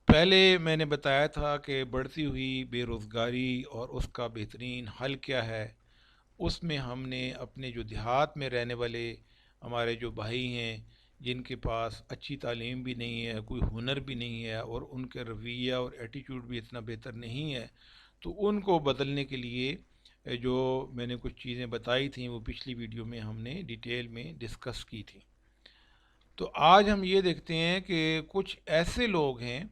پہلے میں نے بتایا تھا کہ بڑھتی ہوئی بے روزگاری اور اس کا بہترین حل کیا ہے۔ اس میں ہم نے اپنے جو دیہات میں رہنے والے ہمارے جو بھائی ہیں، جن کے پاس اچھی تعلیم بھی نہیں ہے، کوئی ہنر بھی نہیں ہے، اور ان کا رویہ اور ایٹیٹیوڈ بھی اتنا بہتر نہیں ہے، تو ان کو بدلنے کے لیے جو میں نے کچھ چیزیں بتائی تھیں وہ پچھلی ویڈیو میں ہم نے ڈیٹیل میں ڈسکس کی تھی۔ تو آج ہم یہ دیکھتے ہیں کہ کچھ ایسے لوگ ہیں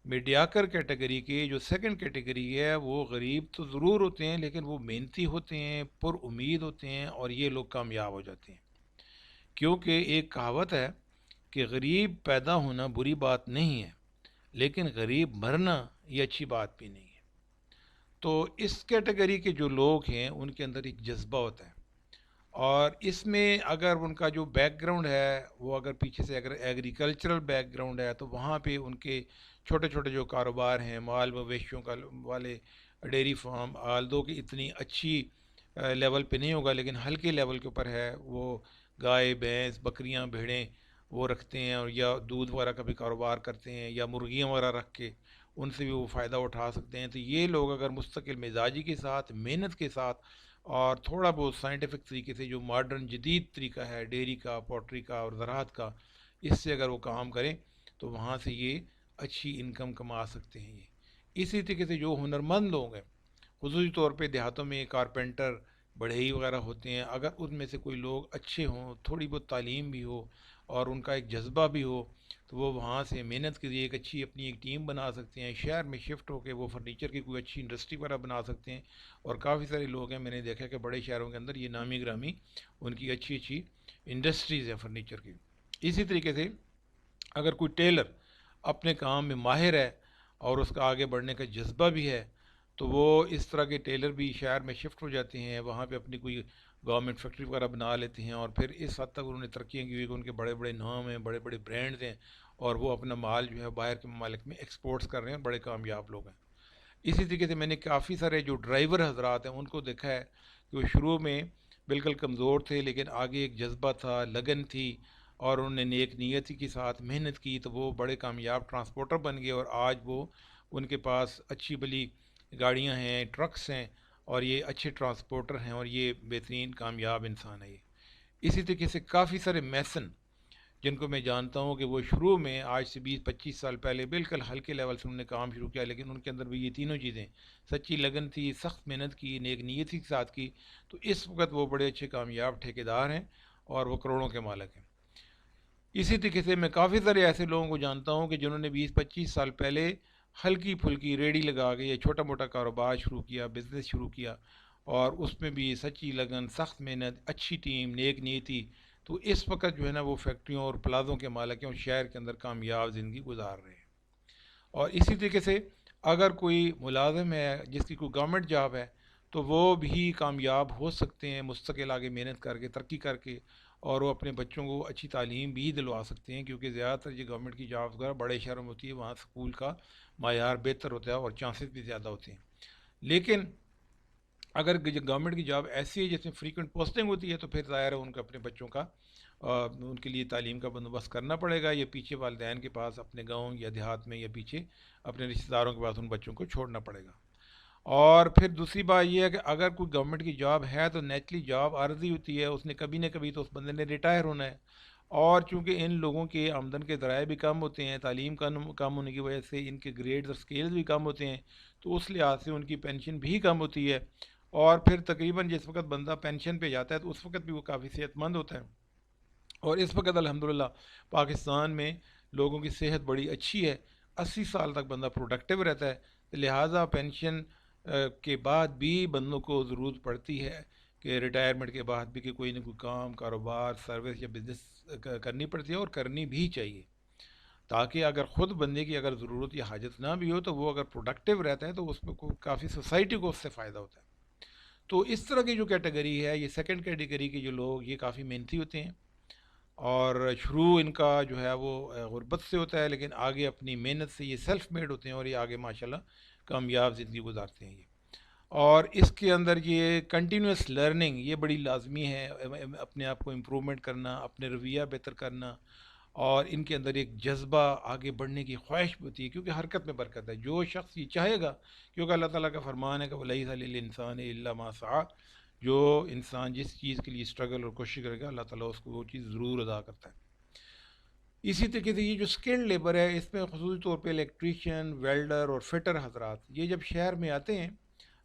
میڈیاکر کیٹیگری کے، جو سیکنڈ کیٹیگری ہے، وہ غریب تو ضرور ہوتے ہیں لیکن وہ محنتی ہوتے ہیں، پر امید ہوتے ہیں، اور یہ لوگ کامیاب ہو جاتے ہیں۔ کیونکہ ایک کہاوت ہے کہ غریب پیدا ہونا بری بات نہیں ہے، لیکن غریب مرنا یہ اچھی بات بھی نہیں ہے۔ تو اس کیٹیگری کے جو لوگ ہیں ان کے اندر ایک جذبہ ہوتا ہے، اور اس میں اگر ان کا جو بیک گراؤنڈ ہے وہ اگر پیچھے سے اگر ایگریکلچرل بیک گراؤنڈ ہے، تو وہاں پہ ان کے چھوٹے چھوٹے جو کاروبار ہیں، مال مویشیوں کا والے ڈیری فارم، آلدو کی اتنی اچھی لیول پہ نہیں ہوگا لیکن ہلکے لیول کے اوپر ہے، وہ گائے بھینس بکریاں بھیڑیں وہ رکھتے ہیں، اور یا دودھ وغیرہ کا بھی کاروبار کرتے ہیں، یا مرغیاں وغیرہ رکھ کے ان سے بھی وہ فائدہ اٹھا سکتے ہیں۔ تو یہ لوگ اگر مستقل مزاجی کے ساتھ، محنت کے ساتھ، اور تھوڑا بہت سائنٹیفک طریقے سے جو ماڈرن جدید طریقہ ہے ڈیری کا، پوٹری کا اور زراعت کا، اس سے اگر وہ کام کریں تو وہاں سے یہ اچھی انکم کما سکتے ہیں۔ یہ اسی طریقے سے جو ہنرمند لوگ ہیں، خصوصی طور پہ دیہاتوں میں کارپینٹر، بڑھئی وغیرہ ہوتے ہیں، اگر ان میں سے کوئی لوگ اچھے ہوں، تھوڑی بہت تعلیم بھی ہو اور ان کا ایک جذبہ بھی ہو، تو وہ وہاں سے محنت کے لیے ایک اچھی اپنی ایک ٹیم بنا سکتے ہیں، شہر میں شفٹ ہو کے وہ فرنیچر کی کوئی اچھی انڈسٹری وغیرہ بنا سکتے ہیں۔ اور کافی سارے لوگ ہیں، میں نے دیکھا کہ بڑے شہروں کے اندر یہ نامی گرامی ان کی اچھی اچھی انڈسٹریز ہیں فرنیچر کی۔ اسی طریقے سے اگر کوئی ٹیلر اپنے کام میں ماہر ہے اور اس کا آگے بڑھنے کا جذبہ بھی ہے، تو وہ اس طرح کے ٹیلر بھی شہر میں شفٹ ہو جاتے ہیں، وہاں پہ اپنی کوئی گورنمنٹ فیکٹری وغیرہ بنا لیتے ہیں، اور پھر اس حد تک انہوں نے ترقیاں کی ہوئی کہ ان کے بڑے بڑے نام ہیں، بڑے بڑے برانڈز ہیں، اور وہ اپنا مال جو ہے باہر کے ممالک میں ایکسپورٹس کر رہے ہیں، بڑے کامیاب لوگ ہیں۔ اسی طریقے سے میں نے کافی سارے جو ڈرائیور حضرات ہیں ان کو دیکھا ہے کہ وہ شروع میں بالکل کمزور تھے، لیکن آگے ایک جذبہ تھا، لگن تھی، اور انہوں نے نیک نیتی کے ساتھ محنت کی، تو وہ بڑے کامیاب ٹرانسپورٹر بن گئے، اور آج وہ ان کے پاس اچھی بلی گاڑیاں ہیں، ٹرکس ہیں، اور یہ اچھے ٹرانسپورٹر ہیں، اور یہ بہترین کامیاب انسان ہے یہ۔ اسی طریقے سے کافی سارے میسن جن کو میں جانتا ہوں کہ وہ شروع میں آج سے 20-25 سال پہلے بالکل ہلکے لیول سے انہوں نے کام شروع کیا، لیکن ان کے اندر بھی یہ تینوں چیزیں، سچی لگن تھی، سخت محنت کی، نیک نیتی کے ساتھ کی، تو اس وقت وہ بڑے اچھے کامیاب ٹھیکیدار ہیں اور وہ کروڑوں کے مالک ہیں۔ اسی طریقے سے میں کافی سارے ایسے لوگوں کو جانتا ہوں کہ جنہوں نے 20-25 سال پہلے ہلکی پھلکی ریڑھی لگا کے یا چھوٹا موٹا کاروبار شروع کیا، بزنس شروع کیا، اور اس میں بھی سچی لگن، سخت محنت، اچھی ٹیم، نیک نیتی، تو اس وقت جو ہے نا وہ فیکٹریوں اور پلازوں کے مالک ہیں اور شہر کے اندر کامیاب زندگی گزار رہے ہیں۔ اور اسی طریقے سے اگر کوئی ملازم ہے جس کی کوئی گورنمنٹ جاب ہے، تو وہ بھی کامیاب ہو سکتے ہیں مستقل آگے محنت کر کے، ترقی کر کے، اور وہ اپنے بچوں کو اچھی تعلیم بھی دلوا سکتے ہیں، کیونکہ زیادہ تر یہ گورنمنٹ کی جابس وغیرہ بڑے شہروں میں ہوتی ہے، وہاں اسکول کا معیار بہتر ہوتا ہے اور چانسز بھی زیادہ ہوتے ہیں۔ لیکن اگر گورنمنٹ کی جاب ایسی ہے جس میں فریکوینٹ پوسٹنگ ہوتی ہے، تو پھر ظاہر ہے ان کو اپنے بچوں کا ان کے لیے تعلیم کا بندوبست کرنا پڑے گا، یا پیچھے والدین کے پاس اپنے گاؤں یا دیہات میں، یا پیچھے اپنے رشتہ داروں کے پاس ان بچوں کو چھوڑنا پڑے گا۔ اور پھر دوسری بات یہ ہے کہ اگر کوئی گورنمنٹ کی جاب ہے تو نیچرلی جاب عارضی ہوتی ہے، اس نے کبھی نہ کبھی تو اس بندے نے ریٹائر ہونا ہے، اور چونکہ ان لوگوں کے آمدن کے ذرائع بھی کم ہوتے ہیں، تعلیم کم ہونے کی وجہ سے ان کے گریڈز اور سکیلز بھی کم ہوتے ہیں، تو اس لحاظ سے ان کی پینشن بھی کم ہوتی ہے، اور پھر تقریباً جس وقت بندہ پینشن پہ جاتا ہے تو اس وقت بھی وہ کافی صحت مند ہوتا ہے۔ اور اس وقت الحمدللہ پاکستان میں لوگوں کی صحت بڑی اچھی ہے، 80 سال تک بندہ پروڈکٹیو رہتا ہے، لہٰذا پینشن کے بعد بھی بندوں کو ضرورت پڑتی ہے کہ ریٹائرمنٹ کے بعد بھی کہ کوئی نہ کوئی کام، کاروبار، سروس یا بزنس کرنی پڑتی ہے، اور کرنی بھی چاہیے، تاکہ اگر خود بندے کی اگر ضرورت یا حاجت نہ بھی ہو تو وہ اگر پروڈکٹیو رہتا ہے تو اس میں کافی سوسائٹی کو اس سے فائدہ ہوتا ہے۔ تو اس طرح کی جو کیٹیگری ہے، یہ سیکنڈ کیٹیگری کے جو لوگ، یہ کافی محنتی ہوتے ہیں، اور شروع ان کا جو ہے وہ غربت سے ہوتا ہے، لیکن آگے اپنی محنت سے یہ سیلف میڈ ہوتے ہیں، اور یہ آگے ماشاءاللہ کامیاب زندگی گزارتے ہیں یہ۔ اور اس کے اندر یہ کنٹینیوس لرننگ یہ بڑی لازمی ہے، اپنے آپ کو امپرومنٹ کرنا، اپنے رویہ بہتر کرنا، اور ان کے اندر ایک جذبہ آگے بڑھنے کی خواہش بھی ہوتی ہے، کیونکہ حرکت میں برکت ہے. جو شخص یہ چاہے گا، کیونکہ اللہ تعالیٰ کا فرمان ہے کہ وَلَيْسَ لِلْإِنسَانِ إِلَّا مَا سَعَىٰ، جو انسان جس چیز کے لیے اسٹرگل اور کوشش کرے گا، اللہ تعالیٰ اس کو وہ چیز ضرور ادا کرتا ہے. اسی طریقے سے یہ جو اسکلڈ لیبر ہے، اس میں خصوصی طور پہ الیکٹریشین، ویلڈر اور فٹر حضرات، یہ جب شہر میں آتے ہیں،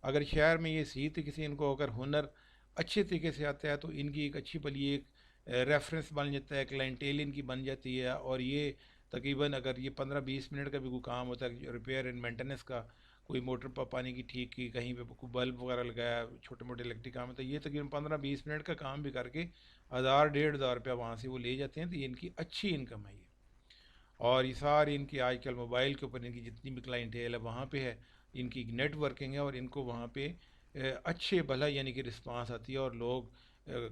اگر شہر میں یہ صحیح طریقے سے ان کو اگر ہنر اچھے طریقے سے آتا ہے تو ان کی ایک اچھی بلی ایک ریفرنس بن جاتا ہے، کلائنٹیل ان کی بن جاتی ہے. اور یہ تقریباً اگر یہ 15-20 منٹ کا بھی کوئی کام ہوتا ہے ریپیئر اینڈ مینٹیننس کا، کوئی موٹر پانی کی ٹھیک کی، کہیں پہ کوئی بلب وغیرہ لگایا، چھوٹے موٹے الیکٹرک کام ہوتا ہے، یہ تقریباً 15-20 منٹ کا کام بھی کر کے 1000-1500 روپیہ وہاں سے وہ لے جاتے ہیں. تو یہ ان کی اچھی انکم ہے. یہ اور یہ ساری ان کی آج کل موبائل کے اوپر ان کی جتنی بھی کلائنٹیل ہے وہاں پہ ہے، ان کی نیٹ ورکنگ ہے، اور ان کو وہاں پہ اچھے بھلا یعنی کہ رسپانس آتی ہے، اور لوگ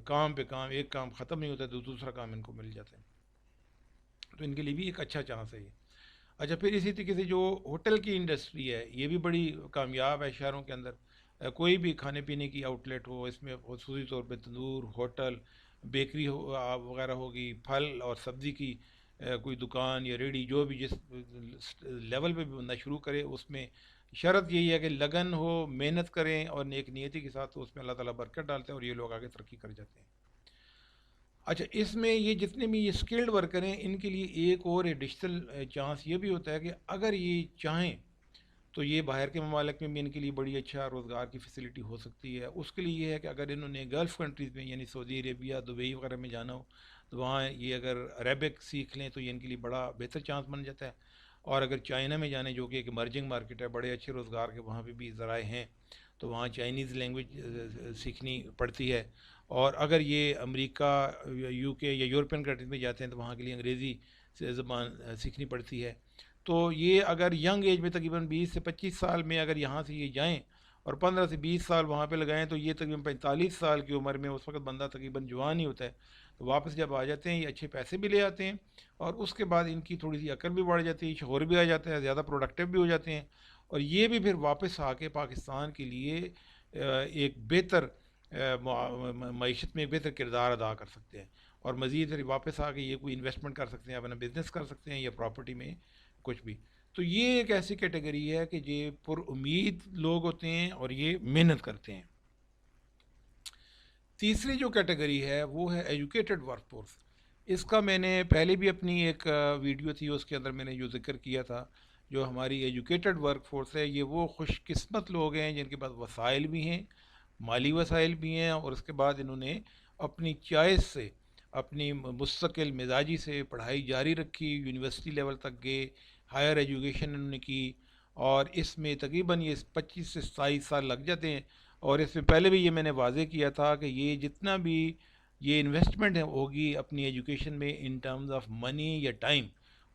کام پہ کام، ایک کام ختم نہیں ہوتا تو دوسرا کام ان کو مل جاتا ہے. تو ان کے لیے بھی ایک اچھا چانس ہے یہ. اچھا، پھر اسی طریقے سے جو ہوٹل کی انڈسٹری ہے یہ بھی بڑی کامیاب ہے شہروں کے اندر. کوئی بھی کھانے پینے کی آؤٹ لیٹ ہو، اس میں خصوصی طور پہ تندور، ہوٹل، بیکری ہو وغیرہ ہوگی، پھل اور سبزی کی کوئی دکان یا ریڑھی، جو بھی جس لیول پہ بھی بندہ شروع کرے، اس میں شرط یہی ہے کہ لگن ہو، محنت کریں اور نیک نیتی کے ساتھ، تو اس میں اللہ تعالیٰ برکت ڈالتے ہیں اور یہ لوگ آگے ترقی کر جاتے ہیں. اچھا، اس میں یہ جتنے بھی یہ اسکلڈ ورکر ہیں ان کے لیے ایک اور ایڈیشنل چانس یہ بھی ہوتا ہے کہ اگر یہ چاہیں تو یہ باہر کے ممالک میں بھی ان کے لیے بڑی اچھا روزگار کی فیسلٹی ہو سکتی ہے. اس کے لیے یہ ہے کہ اگر انہوں نے گلف کنٹریز میں یعنی سعودی عربیہ، دبئی وغیرہ میں جانا ہو تو وہاں یہ اگر عربک سیکھ لیں تو یہ ان کے لیے بڑا بہتر چانس بن جاتا ہے. اور اگر چائنا میں جانے، جو کہ ایک ایمرجنگ مارکیٹ ہے، بڑے اچھے روزگار کے وہاں پہ بھی ذرائع ہیں، تو وہاں چائنیز لینگویج سیکھنی پڑتی ہے. اور اگر یہ امریکہ، یو کے یا یورپین کنٹریز میں جاتے ہیں تو وہاں کے لیے انگریزی سے زبان سیکھنی پڑتی ہے. تو یہ اگر ینگ ایج میں تقریباً 20 سے 25 سال میں اگر یہاں سے یہ جائیں اور 15 سے 20 سال وہاں پہ لگائیں، تو یہ تقریباً 45 سال کی عمر میں، اس وقت بندہ تقریباً جوان ہی ہوتا ہے، تو واپس جب آ جاتے ہیں یہ اچھے پیسے بھی لے آتے ہیں، اور اس کے بعد ان کی تھوڑی سی عقل بھی بڑھ جاتی ہے، شعور بھی آ جاتا ہے، زیادہ پروڈکٹیو بھی ہو جاتے ہیں. اور یہ بھی پھر واپس آ کے پاکستان کے لیے ایک بہتر معیشت میں ایک بہتر کردار ادا کر سکتے ہیں. اور مزید پھر واپس آ کے یہ کوئی انویسٹمنٹ کر سکتے ہیں، اپنا بزنس کر سکتے ہیں یا پراپرٹی میں کچھ بھی. تو یہ ایک ایسی کیٹیگری ہے کہ یہ پر امید لوگ ہوتے ہیں اور یہ محنت کرتے ہیں. تیسری جو کیٹیگری ہے وہ ہے ایجوکیٹڈ ورک فورس. اس کا میں نے پہلے بھی اپنی ایک ویڈیو تھی، اس کے اندر میں نے جو ذکر کیا تھا، جو ہماری ایجوکیٹڈ ورک فورس ہے یہ وہ خوش قسمت لوگ ہیں جن کے پاس وسائل بھی ہیں، مالی وسائل بھی ہیں، اور اس کے بعد انہوں نے اپنی چوائس سے، اپنی مستقل مزاجی سے پڑھائی جاری رکھی، یونیورسٹی لیول تک گئے، ہائر ایجوکیشن انہوں نے کی. اور اس میں تقریباً یہ 25 سے 27 سال لگ جاتے ہیں. اور اس میں پہلے بھی یہ میں نے واضح کیا تھا کہ یہ جتنا بھی یہ انویسٹمنٹ ہوگی اپنی ایجوکیشن میں ان ٹرمز آف منی یا ٹائم،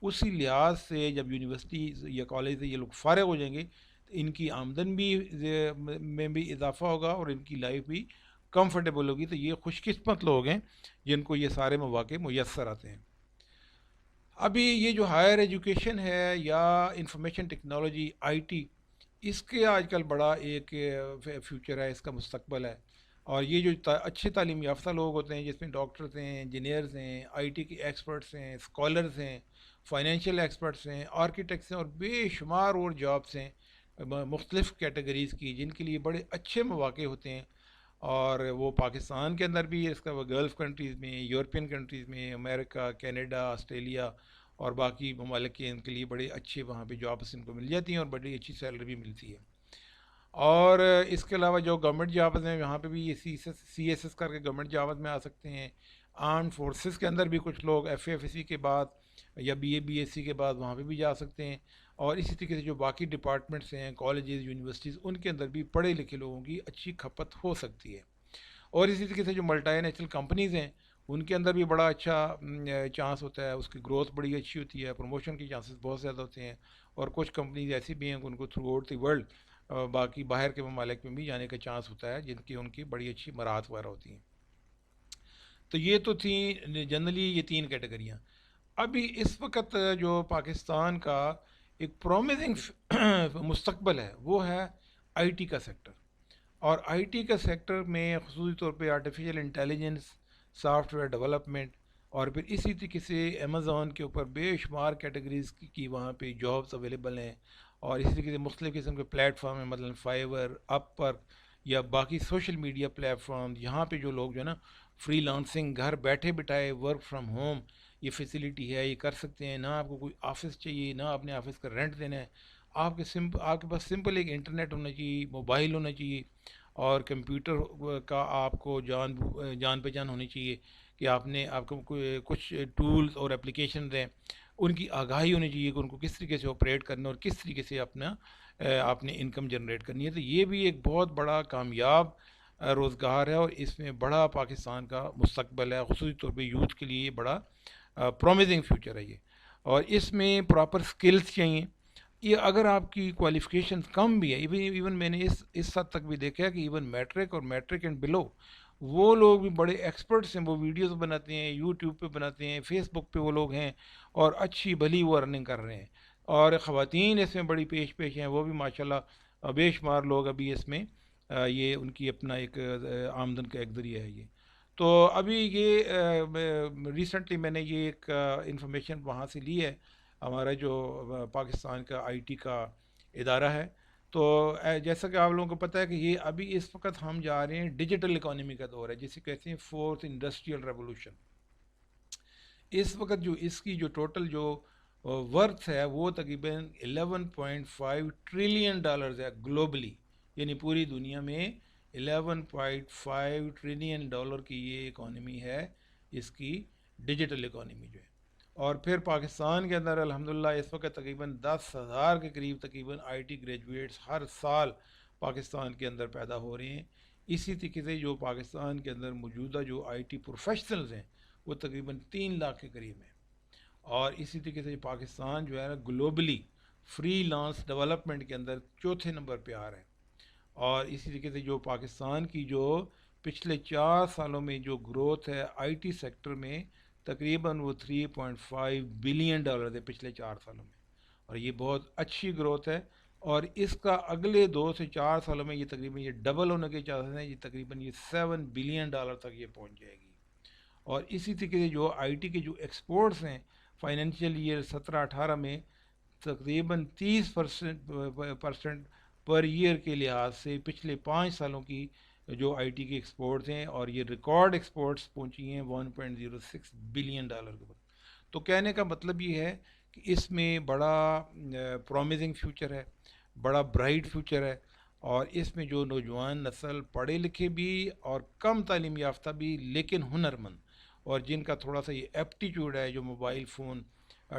اسی لحاظ سے جب یونیورسٹی یا کالج سے یہ لوگ فارغ ہو جائیں گے تو ان کی آمدن بھی میں بھی اضافہ ہوگا اور ان کی لائف بھی کمفرٹیبل ہوگی. تو یہ خوش قسمت لوگ ہیں جن کو یہ سارے مواقع میسر آتے ہیں. ابھی یہ جو ہائر ایجوکیشن ہے یا انفارمیشن ٹیکنالوجی، آئی ٹی، اس کے آج کل بڑا ایک فیوچر ہے، اس کا مستقبل ہے. اور یہ جو اچھے تعلیم یافتہ لوگ ہوتے ہیں، جس میں ڈاکٹرز ہیں، انجینئرز ہیں، آئی ٹی کے ایکسپرٹس ہیں، اسکالرز ہیں، فائنینشیل ایکسپرٹس ہیں، آرکیٹیکٹس ہیں، اور بے شمار اور جابس ہیں مختلف کیٹیگریز کی، جن کے لیے بڑے اچھے مواقع ہوتے ہیں. اور وہ پاکستان کے اندر بھی ہے، اس کا وہ گلف کنٹریز میں، یورپین کنٹریز میں، امریکہ، کینیڈا، آسٹریلیا اور باقی ممالک کے ان کے لیے بڑے اچھے وہاں پہ جابس ان کو مل جاتی ہیں اور بڑی اچھی سیلری بھی ملتی ہے. اور اس کے علاوہ جو گورنمنٹ جابز ہیں وہاں پہ بھی یہ سی ایس ایس کر کے گورنمنٹ جابز میں آ سکتے ہیں. آرم فورسز کے اندر بھی کچھ لوگ ایف سی کے بعد یا بی ایس سی کے بعد وہاں پہ بھی جا سکتے ہیں. اور اسی طریقے سے جو باقی ڈپارٹمنٹس ہیں، کالجز، یونیورسٹیز، ان کے اندر بھی پڑھے لکھے لوگوں کی اچھی کھپت ہو سکتی ہے. اور اسی طریقے سے جو ملٹی نیشنل کمپنیز ہیں ان کے اندر بھی بڑا اچھا چانس ہوتا ہے، اس کی گروتھ بڑی اچھی ہوتی ہے، پروموشن کی چانسز بہت زیادہ ہوتے ہیں. اور کچھ کمپنیز ایسی بھی ہیں کہ ان کو تھرو آؤٹ دی ورلڈ باقی باہر کے ممالک میں بھی جانے کا چانس ہوتا ہے، جن کی ان کی بڑی اچھی مہارت وغیرہ ہوتی ہیں. تو یہ تو تھیں جنرلی یہ تین کیٹیگریاں. ابھی اس وقت جو پاکستان کا ایک پرومزنگ مستقبل ہے وہ ہے آئی ٹی کا سیکٹر. اور آئی ٹی کا سیکٹر میں خصوصی طور پہ artificial intelligence, soft where development اور پھر اسی طریقے سے امیزون کے اوپر بے شمار کیٹیگریز کی وہاں پہ جابس اویلیبل ہیں، اور اسی طریقے سے مختلف قسم کے پلیٹ فارم ہیں، مثلا فائیور، اپ پر، یا باقی سوشل میڈیا پلیٹ فارم، یہاں پہ جو لوگ جو ہے نا فری لانسنگ گھر بیٹھے بٹھائے ورک فرام ہوم یہ فیسلٹی ہے، یہ کر سکتے ہیں۔ نہ آپ کو کوئی آفس چاہیے، نہ اپنے آفس کا رینٹ دینا ہے، آپ کے پاس سمپل ایک انٹرنیٹ ہونا چاہیے، موبائل ہونا چاہیے، اور کمپیوٹر کا آپ کو جان پہچان ہونی چاہیے کہ آپ کو کچھ ٹولز اور اپلیکیشنز ہیں، ان کی آگاہی ہونی چاہیے کہ ان کو کس طریقے سے آپریٹ کرنا ہے اور کس طریقے سے آپ نے انکم جنریٹ کرنی ہے۔ تو یہ بھی ایک بہت بڑا کامیاب روزگار ہے، اور اس میں بڑا پاکستان کا مستقبل ہے، خصوصی طور پہ یوتھ کے لیے یہ بڑا پرومزنگ فیوچر ہے یہ۔ اور اس میں پراپر سکلز چاہیے۔ یہ اگر آپ کی کوالیفیکیشن کم بھی ہے، ایون میں نے اس حد تک بھی دیکھا ہے کہ ایون میٹرک اور میٹرک اینڈ بلو وہ لوگ بھی بڑے ایکسپرٹس ہیں، وہ ویڈیوز بناتے ہیں، یوٹیوب پہ بناتے ہیں، فیس بک پہ وہ لوگ ہیں، اور اچھی بھلی وہ ارننگ کر رہے ہیں۔ اور خواتین اس میں بڑی پیش ہیں، وہ بھی ماشاءاللہ بے شمار لوگ ابھی اس میں یہ ان کی اپنا ایک آمدن کا ایک ذریعہ ہے یہ۔ تو ابھی یہ ریسنٹلی میں نے یہ ایک انفارمیشن وہاں سے لی ہے، ہمارا جو پاکستان کا آئی ٹی کا ادارہ ہے۔ تو جیسا کہ آپ لوگوں کو پتہ ہے کہ یہ ابھی اس وقت ہم جا رہے ہیں ڈیجیٹل اکانومی کا دور ہے، جسے کہتے ہیں فورتھ انڈسٹریل ریولوشن۔ اس وقت جو اس کی جو ٹوٹل جو ورتھ ہے وہ تقریباً 11.5 ٹریلین ڈالرز ہے گلوبلی، یعنی پوری دنیا میں 11.5 ٹریلین ڈالر کی یہ اکانومی ہے، اس کی ڈیجیٹل اکانومی جو ہے۔ اور پھر پاکستان کے اندر الحمدللہ اس وقت تقریباً 10,000 کے قریب تقریباً آئی ٹی گریجویٹس ہر سال پاکستان کے اندر پیدا ہو رہے ہیں۔ اسی طریقے سے جو پاکستان کے اندر موجودہ جو آئی ٹی پروفیشنلز ہیں وہ تقریباً 3 لاکھ کے قریب ہیں۔ اور اسی طریقے سے پاکستان جو ہے نا گلوبلی فری لانس ڈیولپمنٹ کے اندر چوتھے نمبر پہ آ رہا ہے۔ اور اسی طریقے سے جو پاکستان کی جو پچھلے 4 سالوں میں جو گروتھ ہے آئی ٹی سیکٹر میں، تقریباً وہ 3.5 بلین ڈالر ہے پچھلے 4 سالوں میں، اور یہ بہت اچھی گروتھ ہے۔ اور اس کا اگلے 2 سے 4 سالوں میں یہ تقریباً یہ ڈبل ہونے کے چانسز ہیں، یہ تقریباً یہ 7 بلین ڈالر تک یہ پہنچ جائے گی۔ اور اسی طریقے سے جو آئی ٹی کے جو ایکسپورٹس ہیں فائنینشیل ایئر 17-18 میں تقریباً 30% پر ایئر کے لحاظ سے پچھلے 5 سالوں کی جو آئی ٹی کے ایکسپورٹس ہیں، اور یہ ریکارڈ ایکسپورٹس پہنچی ہیں 1.06 بلین ڈالر کے اوپر۔ تو کہنے کا مطلب یہ ہے کہ اس میں بڑا پرومزنگ فیوچر ہے، بڑا برائٹ فیوچر ہے، اور اس میں جو نوجوان نسل پڑھے لکھے بھی اور کم تعلیم یافتہ بھی لیکن ہنرمند، اور جن کا تھوڑا سا یہ ایپٹیچیوڈ ہے، جو mobile phone,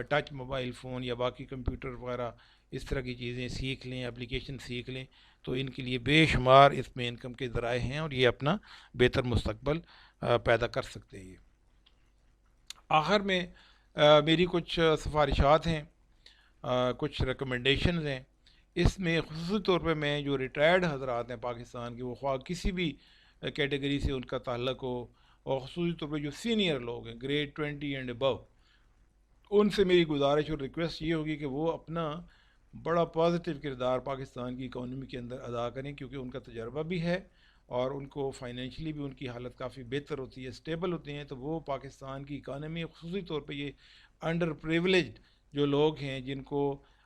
touch mobile phone یا باقی کمپیوٹر وغیرہ اس طرح کی چیزیں سیکھ لیں، اپلیکیشن سیکھ لیں، تو ان کے لیے بے شمار اس میں انکم کے ذرائع ہیں، اور یہ اپنا بہتر مستقبل پیدا کر سکتے ہیں یہ۔ آخر میں میری کچھ سفارشات ہیں، کچھ ریکمنڈیشنز ہیں۔ اس میں خصوصی طور پہ میں جو ریٹائرڈ حضرات ہیں پاکستان کے، وہ خواہ کسی بھی کیٹیگری سے ان کا تعلق ہو، اور خصوصی طور پہ جو سینئر لوگ ہیں گریڈ 20 اینڈ ابو، ان سے میری گزارش اور ریکویسٹ یہ ہوگی کہ وہ اپنا بڑا پازیٹیو کردار پاکستان کی اکانومی کے اندر ادا کریں، کیونکہ ان کا تجربہ بھی ہے، اور ان کو فائنینشلی بھی ان کی حالت کافی بہتر ہوتی ہے، اسٹیبل ہوتے ہیں۔ تو وہ پاکستان کی اکانومی، خصوصی طور پہ یہ انڈر پریولیجڈ جو لوگ ہیں جن کو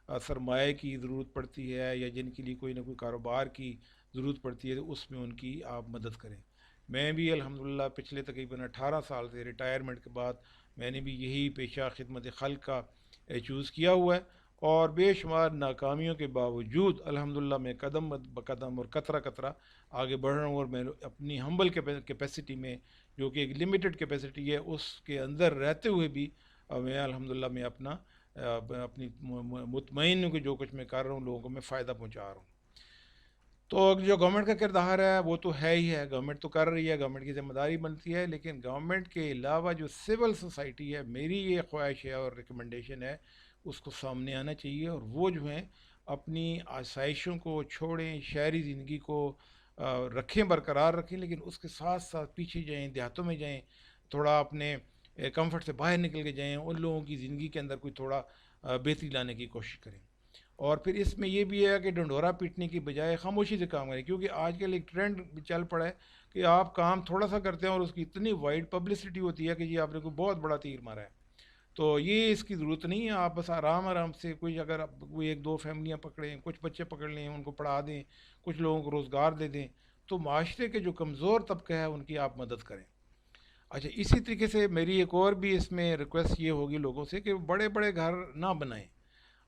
سرمایہ کی ضرورت پڑتی ہے، یا جن کے لیے کوئی نہ کوئی کاروبار کی ضرورت پڑتی ہے، تو اس میں ان کی آپ مدد کریں۔ میں بھی الحمدللہ پچھلے تقریباً 18 سال سے ریٹائرمنٹ کے بعد میں نے بھی یہی پیشہ خدمت خلق کا چوز کیا ہوا ہے، اور بے شمار ناکامیوں کے باوجود الحمدللہ میں قدم بقدم اور قطرہ قطرہ آگے بڑھ رہا ہوں، اور میں اپنی ہمبل کیپیسٹی میں، جو کہ ایک لمیٹڈ کیپیسٹی ہے، اس کے اندر رہتے ہوئے بھی میں الحمدللہ میں اپنی مطمئن ہوں کہ جو کچھ میں کر رہا ہوں لوگوں کو میں فائدہ پہنچا رہا ہوں۔ تو جو گورنمنٹ کا کردار ہے وہ تو ہے ہی ہے، گورنمنٹ تو کر رہی ہے، گورنمنٹ کی ذمہ داری بنتی ہے، لیکن گورنمنٹ کے علاوہ جو سول سوسائٹی ہے، میری یہ خواہش ہے اور ریکمنڈیشن ہے، اس کو سامنے آنا چاہیے، اور وہ جو ہیں اپنی آسائشوں کو چھوڑیں، شہری زندگی کو رکھیں، برقرار رکھیں، لیکن اس کے ساتھ ساتھ پیچھے جائیں، دیہاتوں میں جائیں، تھوڑا اپنے کمفرٹ سے باہر نکل کے جائیں، ان لوگوں کی زندگی کے اندر کوئی تھوڑا بہتری لانے کی کوشش کریں۔ اور پھر اس میں یہ بھی ہے کہ ڈنڈورا پیٹنے کی بجائے خاموشی سے کام کریں، کیونکہ آج کل ایک ٹرینڈ چل پڑا ہے کہ آپ کام تھوڑا سا کرتے ہیں اور اس کی اتنی وائڈ پبلسٹی ہوتی ہے کہ جی آپ نے کوئی بہت بڑا تیر مارا ہے. تو یہ اس کی ضرورت نہیں ہے. آپ بس آرام آرام سے کوئی اگر کوئی ایک دو فیملیاں پکڑیں، کچھ بچے پکڑ لیں، ان کو پڑھا دیں، کچھ لوگوں کو روزگار دے دیں، تو معاشرے کے جو کمزور طبقہ ہے ان کی آپ مدد کریں. اچھا، اسی طریقے سے میری ایک اور بھی اس میں ریکویسٹ یہ ہوگی لوگوں سے کہ بڑے بڑے گھر نہ بنائیں،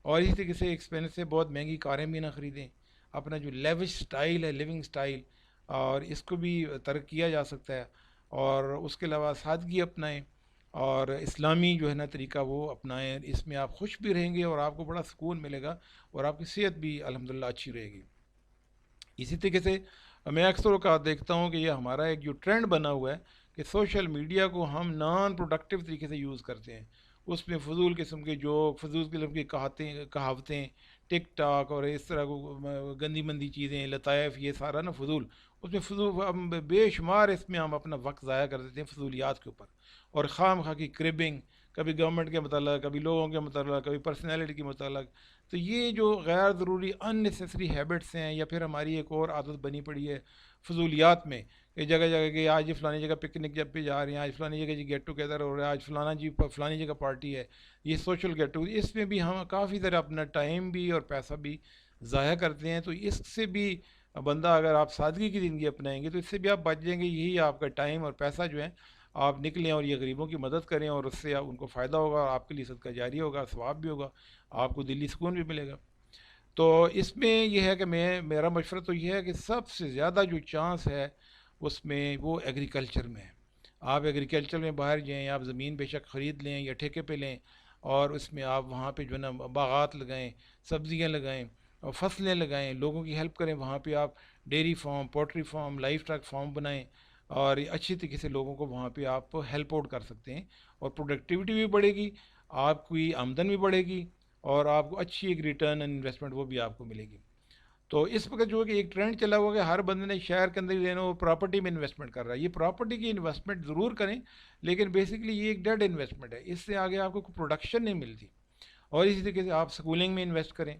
اور اسی طریقے سے ایکسپینسو بہت مہنگی کاریں بھی نہ خریدیں. اپنا جو لیوش سٹائل ہے، لیونگ سٹائل، اور اس کو بھی ترک کیا جا سکتا ہے. اور اس کے علاوہ سادگی اپنائیں، اور اسلامی جو ہے نا طریقہ وہ اپنائیں. اس میں آپ خوش بھی رہیں گے اور آپ کو بڑا سکون ملے گا، اور آپ کی صحت بھی الحمدللہ اچھی رہے گی. اسی طریقے سے میں اکثر اوقات دیکھتا ہوں کہ یہ ہمارا ایک جو ٹرینڈ بنا ہوا ہے کہ سوشل میڈیا کو ہم نان پروڈکٹیو طریقے سے یوز کرتے ہیں. اس میں فضول قسم کے جوک، فضول قسم کی کہاوتیں، ٹک ٹاک اور اس طرح کو گندی مندی چیزیں، لطائف، یہ سارا نا فضول. اس میں فضول ہم بے شمار اس میں ہم اپنا وقت ضائع کر دیتے ہیں فضولیات کے اوپر. اور خواہ مخواہ کی کربنگ، کبھی گورنمنٹ کے متعلق، کبھی لوگوں کے متعلق، کبھی پرسنالٹی کے متعلق. تو یہ جو غیر ضروری ان نیسیسری ہیبٹس ہیں، یا پھر ہماری ایک اور عادت بنی پڑی ہے فضولیات میں، کہ جگہ جگہ کہ آج یہ فلانی جگہ پکنک جب پہ جا رہے ہیں، آج فلانی جگہ جی گیٹ ٹوگیدر ہو رہا ہے، آج فلانا جی فلانی جگہ پارٹی ہے، یہ سوشل گیٹ ٹوگیدر. اس میں بھی ہم کافی طرح اپنا ٹائم بھی اور پیسہ بھی ضائع کرتے ہیں. تو اس سے بھی بندہ، اگر آپ سادگی کی زندگی اپنائیں گے تو اس سے بھی آپ بچ جائیں گے. یہی آپ کا ٹائم اور پیسہ جو ہے آپ نکلیں اور یہ غریبوں کی مدد کریں، اور اس سے ان کو فائدہ ہوگا، اور آپ کے لیے صدقہ جاری ہوگا، ثواب بھی ہوگا، آپ کو دلی سکون بھی ملے گا. تو اس میں یہ ہے کہ میرا مشورہ تو یہ ہے کہ سب سے زیادہ جو چانس ہے اس میں وہ ایگریکلچر میں ہے. آپ ایگریکلچر میں باہر جائیں، آپ زمین بے شک خرید لیں یا ٹھیکے پہ لیں، اور اس میں آپ وہاں پہ جو ہے نا باغات لگائیں، سبزیاں لگائیں اور فصلیں لگائیں، لوگوں کی ہیلپ کریں. وہاں پہ آپ dairy farm, poultry farm, life stock form بنائیں، اور اچھی طریقے سے لوگوں کو وہاں پہ آپ ہیلپ آؤٹ کر سکتے ہیں. اور پروڈکٹیوٹی بھی بڑھے گی، آپ کی آمدن بھی بڑھے گی، اور آپ کو اچھی ایک ریٹرن اینڈ انویسٹمنٹ وہ بھی آپ کو ملے گی. تو اس وقت جو ہے کہ ایک ٹرینڈ چلا ہوا کہ ہر بندے نے شہر کے اندر ہی رہنا، وہ پراپرٹی میں انویسٹمنٹ کر رہا ہے. یہ پراپرٹی کی انویسٹمنٹ ضرور کریں، لیکن بیسکلی یہ ایک ڈیڈ انویسٹمنٹ ہے. اس سے آگے آپ کو کوئی پروڈکشن نہیں ملتی. اور اسی طریقے سے آپ سکولنگ میں انویسٹ کریں،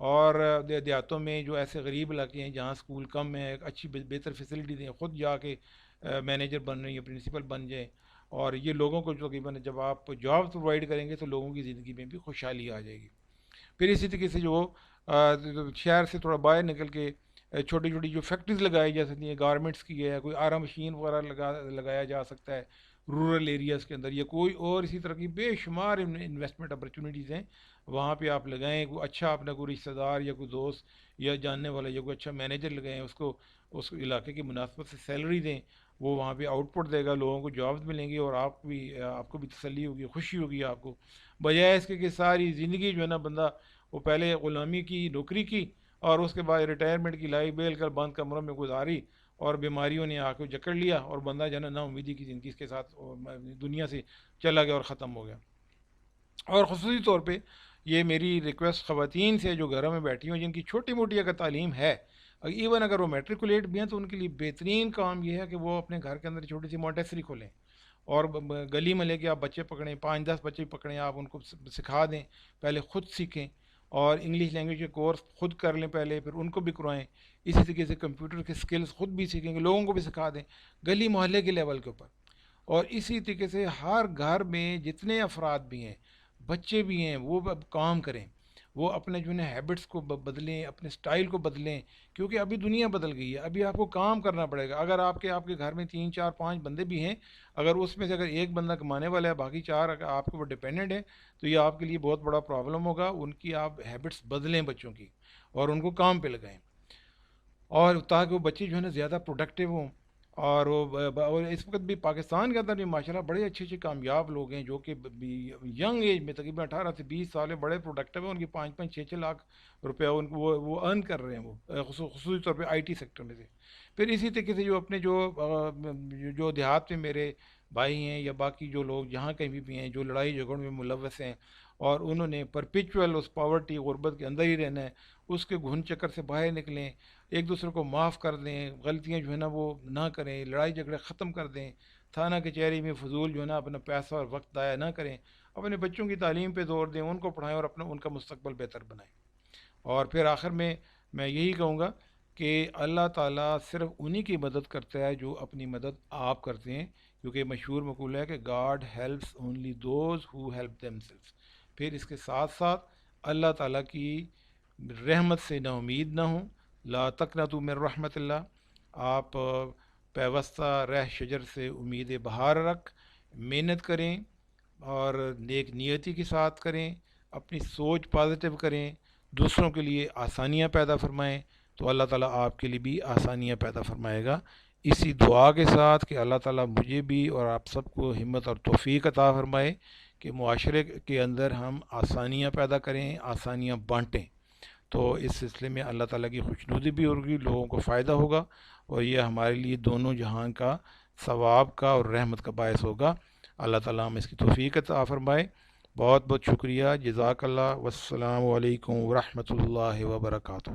اور دیہاتوں میں جو ایسے غریب علاقے ہیں جہاں سکول کم ہے، ایک اچھی بہتر فیسلٹی دیں، خود جا کے مینیجر بن رہے ہیں یا پرنسپل بن جائیں. اور یہ لوگوں کو تقریباً جب آپ جاب پرووائڈ کریں گے تو لوگوں کی زندگی میں بھی خوشحالی آ جائے گی. پھر اسی طریقے سے جو شہر سے تھوڑا باہر نکل کے چھوٹی چھوٹی جو فیکٹریز لگائی جا سکتی ہیں، گارمنٹس کی ہے، کوئی آرا مشین وغیرہ لگایا جا سکتا ہے رورل ایریاز کے اندر، یا کوئی اور اسی طرح کی بے شمار انویسٹمنٹ اپرچونیٹیز ہیں. وہاں پہ آپ لگائیں، کوئی اچھا اپنا کوئی رشتہ دار یا کوئی دوست یا جاننے والا یا کوئی اچھا مینیجر لگائیں، اس علاقے کی مناسبت سے سیلری دیں. وہ وہاں پہ آؤٹ پٹ دے گا، لوگوں کو جابز ملیں گی، اور آپ کو بھی تسلی ہوگی، خوشی ہوگی آپ کو. بجائے اس کے کہ ساری زندگی جو ہے نا بندہ وہ پہلے غلامی کی، نوکری کی، اور اس کے بعد ریٹائرمنٹ کی لائف بیل کر بند کمروں میں گزاری، اور بیماریوں نے آ کے جکڑ لیا، اور بندہ جو ہے نا امیدی کی زندگی اس کے ساتھ دنیا سے چلا گیا اور ختم ہو گیا. اور خصوصی طور پہ یہ میری ریکویسٹ خواتین سے جو گھروں میں بیٹھی ہوں، جن کی چھوٹی موٹی اگر تعلیم ہے، ایون اگر وہ میٹریکولیٹ بھی ہیں، تو ان کے لیے بہترین کام یہ ہے کہ وہ اپنے گھر کے اندر چھوٹی سی مونٹیسری کھولیں، اور گلی میں لے کے آپ بچے پکڑیں، 5-10 بچے پکڑیں، آپ ان کو سکھا دیں، پہلے خود سیکھیں، اور انگلش لینگویج کے کورس خود کر لیں پہلے، پھر ان کو بھی کروائیں. اسی طریقے سے کمپیوٹر کے سکلز خود بھی سیکھیں گے، لوگوں کو بھی سکھا دیں گلی محلے کے لیول کے اوپر. اور اسی طریقے سے ہر گھر میں جتنے افراد بھی ہیں، بچے بھی ہیں، وہ اب کام کریں، وہ اپنے جو ہے ہیبٹس کو بدلیں، اپنے سٹائل کو بدلیں. کیونکہ ابھی دنیا بدل گئی ہے، ابھی آپ کو کام کرنا پڑے گا. اگر آپ کے گھر میں 3 4 5 بندے بھی ہیں، اگر اس میں سے اگر ایک بندہ کمانے والا ہے، باقی 4 اگر آپ کے اوپر ڈپینڈنٹ ہے، تو یہ آپ کے لیے بہت بڑا پرابلم ہوگا. ان کی آپ ہیبٹس بدلیں بچوں کی، اور ان کو کام پہ لگائیں، اور تاکہ وہ بچے جو ہے نا زیادہ پروڈکٹیو ہوں. اور اور اس وقت بھی پاکستان کے اندر بھی ماشاءاللہ بڑے اچھے اچھے کامیاب لوگ ہیں، جو کہ ینگ ایج میں تقریباً 18 سے 20 سال میں بڑے پروڈکٹیو ہیں. ان کی 5 5 6 6 لاکھ روپیہ ان کو وہ ارن کر رہے ہیں، وہ خصوصی طور پہ آئی ٹی سیکٹر میں سے. پھر اسی طریقے سے جو اپنے جو دیہات میں میرے بھائی ہیں، یا باقی جو لوگ جہاں کہیں بھی ہیں جو لڑائی جھگڑوں میں ملوث ہیں، اور انہوں نے پرپیچول اس پاورٹی غربت کے اندر ہی رہنا ہے، اس کے گھن چکر سے باہر نکلیں، ایک دوسرے کو معاف کر دیں، غلطیاں جو ہے نا وہ نہ کریں، لڑائی جھگڑے ختم کر دیں، تھانہ کچہری میں فضول جو ہے نا اپنا پیسہ اور وقت ضائع نہ کریں، اپنے بچوں کی تعلیم پہ زور دیں، ان کو پڑھائیں، اور اپنا ان کا مستقبل بہتر بنائیں. اور پھر آخر میں یہی کہوں گا کہ اللہ تعالیٰ صرف انہی کی مدد کرتا ہے جو اپنی مدد آپ کرتے ہیں، کیونکہ مشہور مقولہ ہے کہ God helps only those who help them سیلفس۔ پھر اس کے ساتھ ساتھ اللہ تعالیٰ کی رحمت سے نا امید نہ ہوں، لا تقنطوا من رحمت اللہ۔ آپ پیوستہ رہ شجر سے امید بہار رکھ، محنت کریں اور نیک نیتی کے ساتھ کریں، اپنی سوچ پازیٹیو کریں، دوسروں کے لیے آسانیاں پیدا فرمائیں، تو اللہ تعالیٰ آپ کے لیے بھی آسانیاں پیدا فرمائے گا۔ اسی دعا کے ساتھ کہ اللہ تعالیٰ مجھے بھی اور آپ سب کو ہمت اور توفیق عطا فرمائے کہ معاشرے کے اندر ہم آسانیاں پیدا کریں، آسانیاں بانٹیں، تو اس سلسلے میں اللہ تعالیٰ کی خوشنودی بھی ہوگی، لوگوں کو فائدہ ہوگا، اور یہ ہمارے لیے دونوں جہان کا ثواب کا اور رحمت کا باعث ہوگا۔ اللہ تعالیٰ ہم اس کی توفیق عطا فرمائے۔ بہت بہت شکریہ، جزاک اللہ، والسلام علیکم ورحمۃ اللہ وبرکاتہ۔